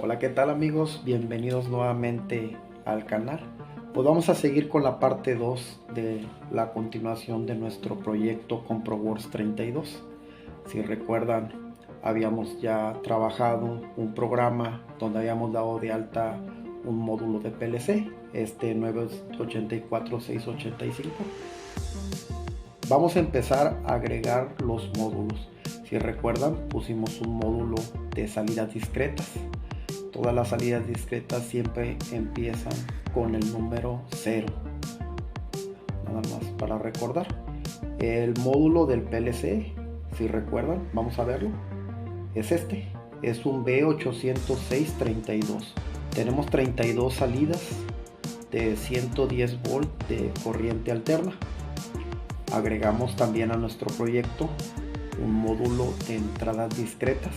Hola, ¿qué tal amigos? Bienvenidos nuevamente al canal. Pues vamos a seguir con la parte 2 de la continuación de nuestro proyecto ComproWorks 32. Si recuerdan, habíamos ya trabajado un programa donde habíamos dado de alta un módulo de PLC, este 984685. Vamos a empezar a agregar los módulos. Si recuerdan, pusimos un módulo de salidas discretas. Todas las salidas discretas siempre empiezan con el número 0. Nada más para recordar. El módulo del PLC, si recuerdan, vamos a verlo. Es este. Es un B80632. Tenemos 32 salidas de 110 volt de corriente alterna. Agregamos también a nuestro proyecto un módulo de entradas discretas.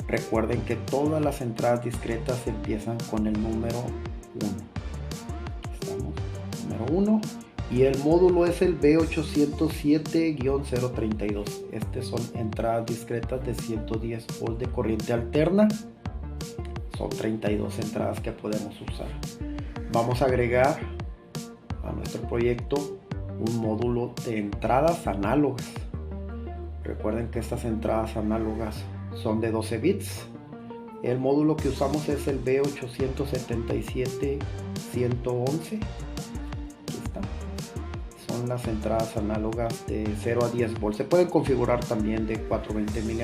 Recuerden que todas las entradas discretas empiezan con el número 1. Estamos, número 1. Y el módulo es el B807-032. Estas son entradas discretas de 110 volt de corriente alterna. Son 32 entradas que podemos usar. Vamos a agregar a nuestro proyecto un módulo de entradas análogas. Recuerden que estas entradas análogas son de 12 bits. El módulo que usamos es el B877-111. Aquí está. Son las entradas análogas de 0 a 10 volts. Se pueden configurar también de 420 mA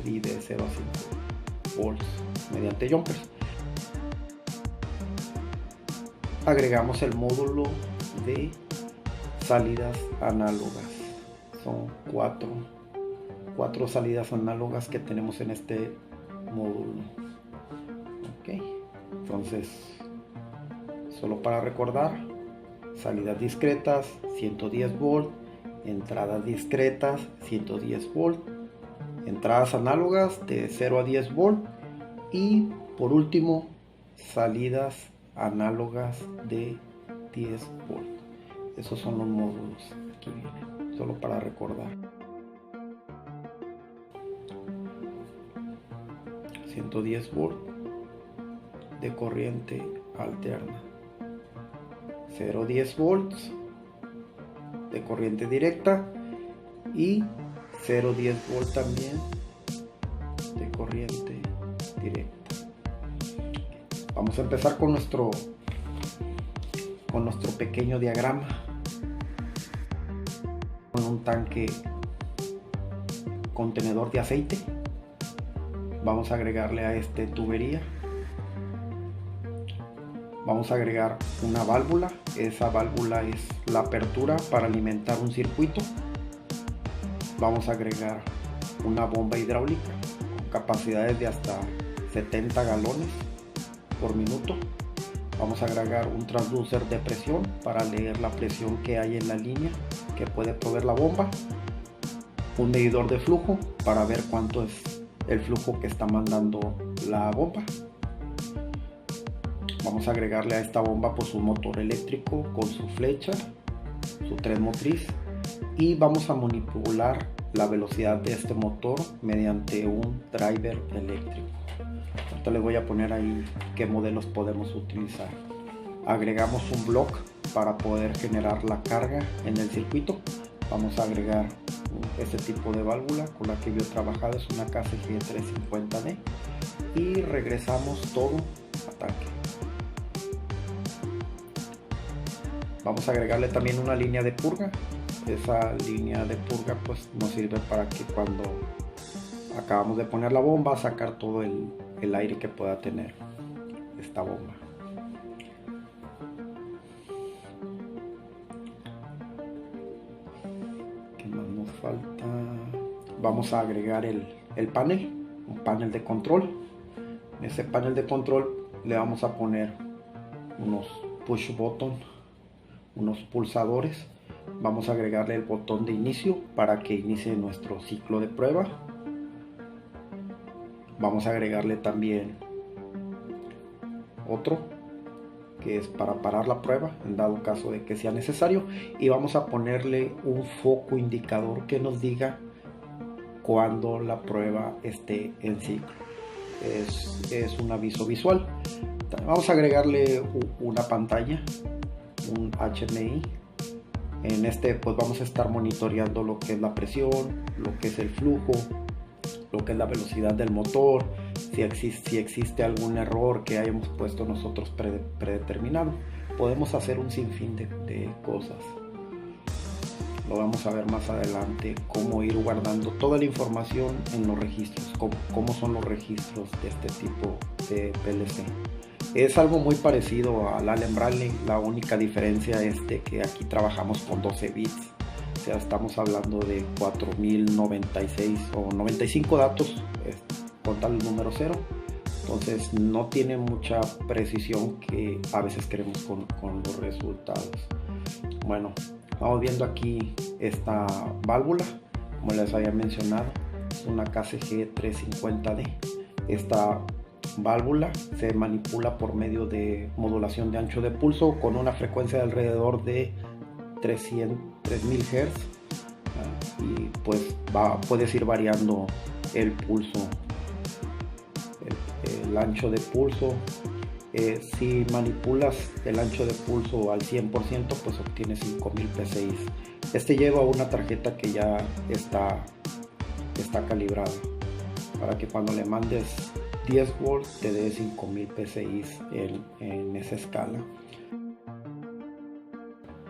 y de 0 a 5 volts mediante jumpers. Agregamos el módulo de salidas análogas. Son cuatro salidas análogas que tenemos en este módulo. Ok, entonces solo para recordar: salidas discretas 110 volt, entradas discretas 110 volt, entradas análogas de 0 a 10 volt y por último salidas análogas de 10 volt. Esos son los módulos. Aquí vienen, solo para recordar. 110 volt de corriente alterna, 0,10 volts de corriente directa y 0,10 volt también de corriente directa. Vamos a empezar con nuestro pequeño diagrama. Con un tanque contenedor de aceite, vamos a agregarle a este tubería. Vamos a agregar una válvula. Esa válvula es la apertura para alimentar un circuito. Vamos a agregar una bomba hidráulica con capacidades de hasta 70 galones por minuto. Vamos a agregar un transducer de presión para leer la presión que hay en la línea que puede proveer la bomba. Un medidor de flujo para ver cuánto es el flujo que está mandando la bomba. Vamos a agregarle a esta bomba pues un motor eléctrico con su flecha, su tren motriz, y vamos a manipular la velocidad de este motor mediante un driver eléctrico. Ahorita les voy a poner ahí qué modelos podemos utilizar. Agregamos un block para poder generar la carga en el circuito. Vamos a agregar este tipo de válvula con la que yo he trabajado, es una KCG 350D, y regresamos todo a tanque. Vamos a agregarle también una línea de purga. Esa línea de purga pues nos sirve para que cuando acabamos de poner la bomba, sacar todo el aire que pueda tener esta bomba. ¿Qué más nos falta? Vamos a agregar el panel, un panel de control. En ese panel de control le vamos a poner unos push button, unos pulsadores. Vamos a agregarle el botón de inicio para que inicie nuestro ciclo de prueba. Vamos a agregarle también otro que es para parar la prueba en dado caso de que sea necesario, y vamos a ponerle un foco indicador que nos diga cuando la prueba esté en ciclo. es un aviso visual. Vamos a agregarle una pantalla, un HMI. En este pues vamos a estar monitoreando lo que es la presión, lo que es el flujo, lo que es la velocidad del motor, si existe algún error que hayamos puesto nosotros predeterminado. Podemos hacer un sinfín de cosas. Lo vamos a ver más adelante, cómo ir guardando toda la información en los registros, cómo son los registros de este tipo de PLC. Es algo muy parecido al Allen Bradley, la única diferencia es de que aquí trabajamos con 12 bits, o sea, estamos hablando de 4096 o 95 datos, con tal número 0, entonces no tiene mucha precisión que a veces queremos con los resultados. Bueno, vamos viendo aquí esta válvula, como les había mencionado, es una KCG 350D. Esta válvula se manipula por medio de modulación de ancho de pulso con una frecuencia de alrededor de 3000 Hz, y pues puedes ir variando el pulso, el ancho de pulso. Si manipulas el ancho de pulso al 100%, pues obtienes 5000 PSI. Este lleva una tarjeta que ya está calibrada para que cuando le mandes 10 volts te dé 5000 PSI en esa escala.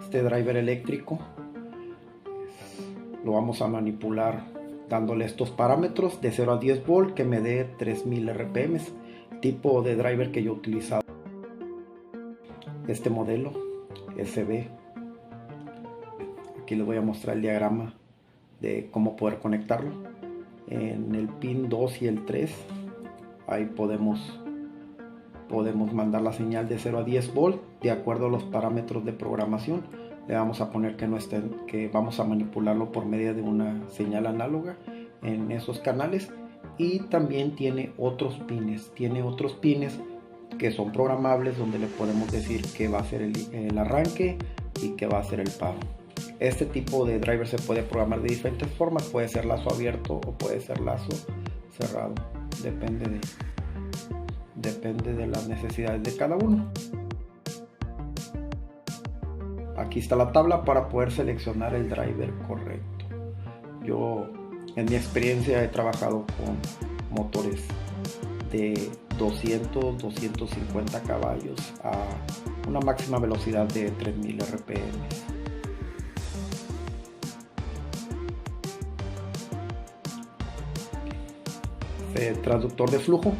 Este driver eléctrico lo vamos a manipular dándole estos parámetros de 0 a 10 volts que me dé 3000 RPM, tipo de driver que yo he utilizado. Este modelo SB, aquí les voy a mostrar el diagrama de cómo poder conectarlo. En el pin 2 y el 3 ahí podemos mandar la señal de 0 a 10 volts de acuerdo a los parámetros de programación. Le vamos a poner que vamos a manipularlo por medio de una señal análoga en esos canales, y también tiene otros pines que son programables, donde le podemos decir que va a ser el arranque y que va a ser el paro. Este tipo de driver se puede programar de diferentes formas, puede ser lazo abierto o puede ser lazo cerrado, depende de las necesidades de cada uno. Aquí está la tabla para poder seleccionar el driver correcto. Yo en mi experiencia he trabajado con motores de 250 caballos a una máxima velocidad de 3000 RPM. Traductor de flujo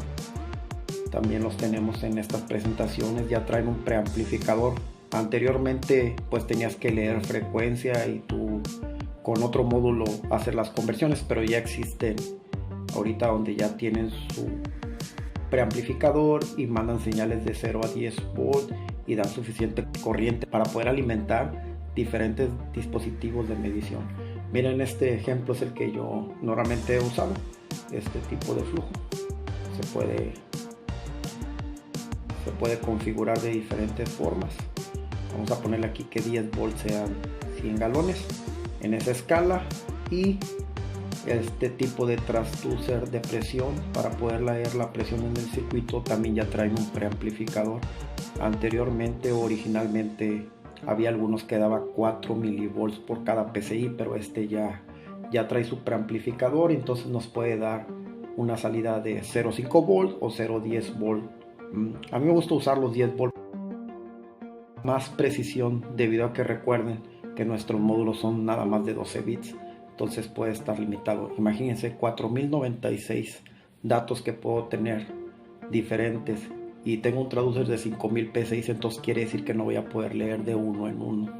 también los tenemos en estas presentaciones, ya traen un preamplificador. Anteriormente pues tenías que leer frecuencia y tú con otro módulo hacer las conversiones, pero ya existen ahorita donde ya tienen su preamplificador y mandan señales de 0 a 10 volts y dan suficiente corriente para poder alimentar diferentes dispositivos de medición. Miren, este ejemplo es el que yo normalmente he usado, este tipo de flujo. Se puede configurar de diferentes formas. Vamos a ponerle aquí que 10 volts sean 100 galones en esa escala, y este tipo de transducer de presión para poder leer la presión en el circuito también ya traen un preamplificador. Anteriormente, originalmente, había algunos que daba 4 milivolts por cada PSI, pero este ya trae su preamplificador, entonces nos puede dar una salida de 0.5 volts o 0.10 volts. A mí me gusta usar los 10 volts, más precisión, debido a que recuerden que nuestros módulos son nada más de 12 bits, entonces puede estar limitado. Imagínense 4096 datos que puedo tener diferentes, y tengo un traducer de 5000 PSI, entonces quiere decir que no voy a poder leer de uno en uno.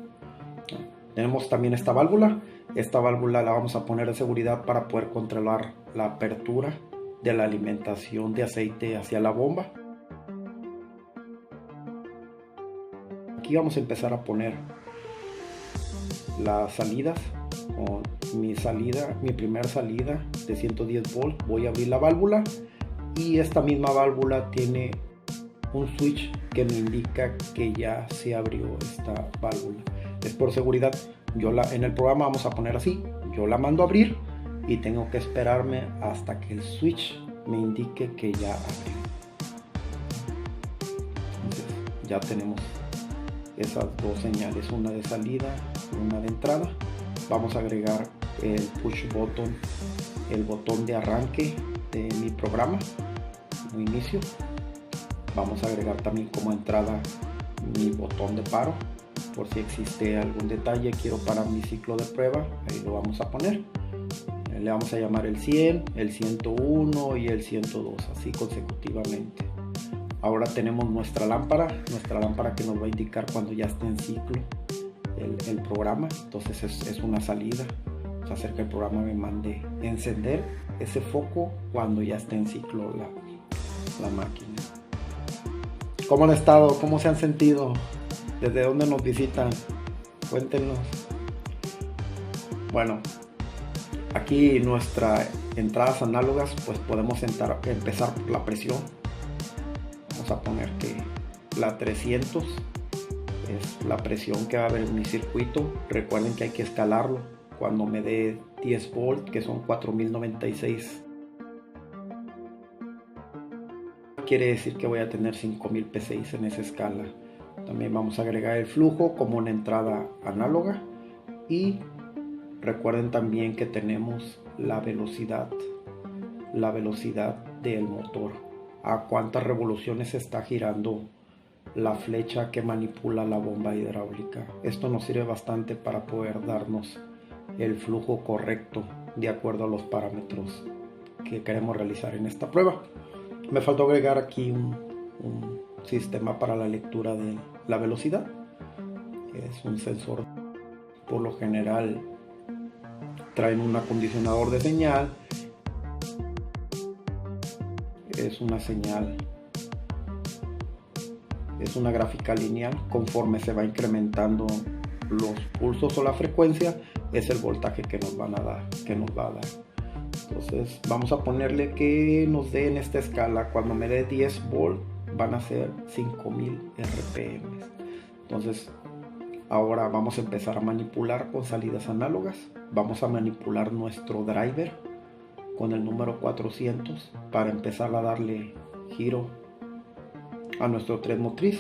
Tenemos también esta válvula la vamos a poner de seguridad para poder controlar la apertura de la alimentación de aceite hacia la bomba. Aquí vamos a empezar a poner las salidas. Con mi primera salida de 110 volts, voy a abrir la válvula, y esta misma válvula tiene un switch que me indica que ya se abrió esta válvula. Es por seguridad. En el programa vamos a poner así: yo la mando a abrir y tengo que esperarme hasta que el switch me indique que ya abre. Entonces ya tenemos esas dos señales, una de salida, una de entrada. Vamos a agregar el push button, el botón de arranque de mi programa o inicio. Vamos a agregar también como entrada mi botón de paro, por si existe algún detalle, quiero parar mi ciclo de prueba, ahí lo vamos a poner. Le vamos a llamar el 100, el 101 y el 102, así consecutivamente. Ahora tenemos nuestra lámpara que nos va a indicar cuando ya esté en ciclo el programa. Entonces es una salida, vamos a hacer que el programa me mande encender ese foco cuando ya esté en ciclo la máquina. ¿Cómo han estado? ¿Cómo se han sentido? ¿Desde dónde nos visitan? Cuéntenos. Bueno, aquí nuestras entradas análogas, pues podemos empezar por la presión. Vamos a poner que la 300 es la presión que va a haber en mi circuito. Recuerden que hay que escalarlo. Cuando me dé 10 volt, que son 4096, quiere decir que voy a tener 5000 PSI en esa escala. También vamos a agregar el flujo como una entrada análoga, y recuerden también que tenemos la velocidad del motor, a cuántas revoluciones está girando la flecha que manipula la bomba hidráulica. Esto nos sirve bastante para poder darnos el flujo correcto de acuerdo a los parámetros que queremos realizar en esta prueba. Me faltó agregar aquí un sistema para la lectura de la velocidad. Es un sensor, por lo general traen un acondicionador de señal. Es una señal, es una gráfica lineal. Conforme se va incrementando los pulsos o la frecuencia, es el voltaje que nos va a dar. Entonces vamos a ponerle que nos dé en esta escala, cuando me dé 10 volt van a ser 5000 RPM. Entonces ahora vamos a empezar a manipular con salidas análogas. Vamos a manipular nuestro driver con el número 400 para empezar a darle giro a nuestro tren motriz.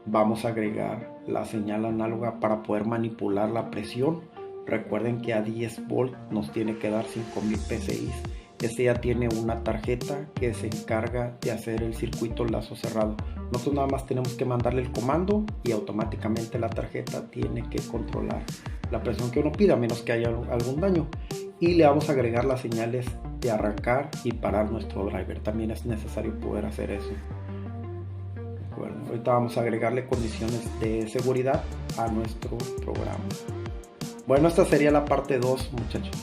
Vamos a agregar la señal análoga para poder manipular la presión. Recuerden que a 10 volt nos tiene que dar 5000 PSI. Este ya tiene una tarjeta que se encarga de hacer el circuito lazo cerrado. Nosotros nada más tenemos que mandarle el comando y automáticamente la tarjeta tiene que controlar la presión que uno pida, a menos que haya algún daño. Y le vamos a agregar las señales de arrancar y parar nuestro driver. También es necesario poder hacer eso. Bueno, ahorita vamos a agregarle condiciones de seguridad a nuestro programa. Bueno, esta sería la parte 2, muchachos.